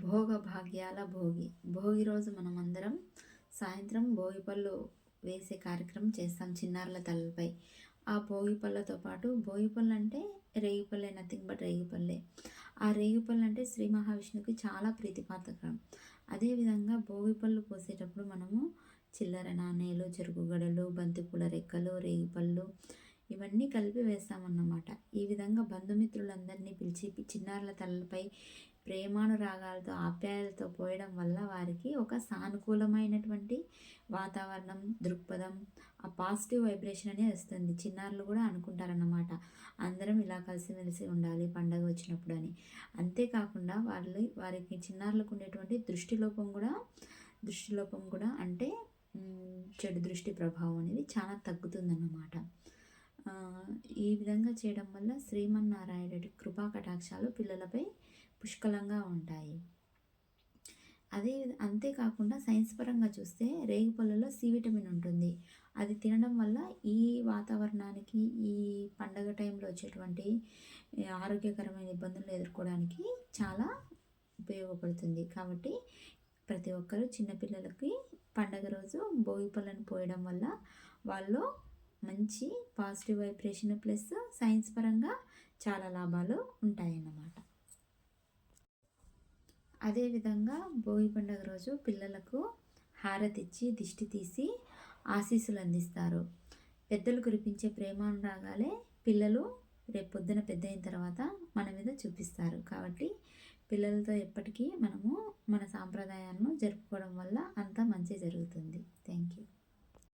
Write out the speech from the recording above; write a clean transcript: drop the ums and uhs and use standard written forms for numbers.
భోగ భాగ్యాల భోగి. భోగి రోజు మనమందరం సాయంత్రం భోగి పళ్ళు వేసే కార్యక్రమం చేస్తాం చిన్నారుల తలలపై. ఆ భోగి పళ్ళతో పాటు భోగి పళ్ళు అంటే రేగిపళ్ళే, నథింగ్ బట్ రేగిపళ్ళే. ఆ రేగిపళ్ళు అంటే శ్రీ మహావిష్ణువుకి చాలా ప్రీతిపాత్రకరం. అదేవిధంగా భోగి పళ్ళు పోసేటప్పుడు మనము చిల్లర నాణేలు, చెరుకు గడలు, బంతిపూల రెక్కలు, రేగిపళ్ళు ఇవన్నీ కలిపి వేస్తామన్నమాట. ఈ విధంగా బంధుమిత్రులందరినీ పిలిచి చిన్నారుల తలలపై ప్రేమానురాగాలతో, ఆప్యాయతతో పోయడం వల్ల వారికి ఒక సానుకూలమైనటువంటి వాతావరణం, దృక్పథం, ఆ పాజిటివ్ వైబ్రేషన్ అనేది వస్తుంది. చిన్నారులు కూడా అనుకుంటారన్నమాట, అందరం ఇలా కలిసిమెలిసి ఉండాలి పండగ వచ్చినప్పుడు అని. అంతేకాకుండా వారికి చిన్నారులకు ఉండేటువంటి దృష్టిలోపం కూడా అంటే చెడు దృష్టి ప్రభావం అనేది చాలా తగ్గుతుందన్నమాట. ఈ విధంగా చేయడం వల్ల శ్రీమన్నారాయణుడి కృపా కటాక్షాలు పిల్లలపై పుష్కలంగా ఉంటాయి. అంతేకాకుండా సైన్స్ పరంగా చూస్తే రేగిపళ్ళలో సి విటమిన్ ఉంటుంది. అది తినడం వల్ల ఈ వాతావరణానికి, ఈ పండగ టైంలో వచ్చేటువంటి ఆరోగ్యకరమైన ఇబ్బందులను ఎదుర్కోవడానికి చాలా ఉపయోగపడుతుంది. కాబట్టి ప్రతి ఒక్కరూ చిన్నపిల్లలకి పండగ రోజు భోగి పళ్ళను పోయడం వల్ల వాళ్ళు మంచి పాజిటివ్ వైబ్రేషన్ ప్లస్ సైన్స్ పరంగా చాలా లాభాలు ఉంటాయన్నమాట. అదేవిధంగా భోగి పండుగ రోజు పిల్లలకు హారతిచ్చి దిష్టి తీసి ఆశీస్సులు అందిస్తారు. పెద్దలు కురిపించే ప్రేమానురాగాలే పిల్లలు రేపు పొద్దున పెద్ద అయిన తర్వాత మన మీద చూపిస్తారు. కాబట్టి పిల్లలతో ఎప్పటికీ మనము మన సాంప్రదాయాలను జరుపుకోవడం వల్ల అంతా మంచి జరుగుతుంది. Thank you.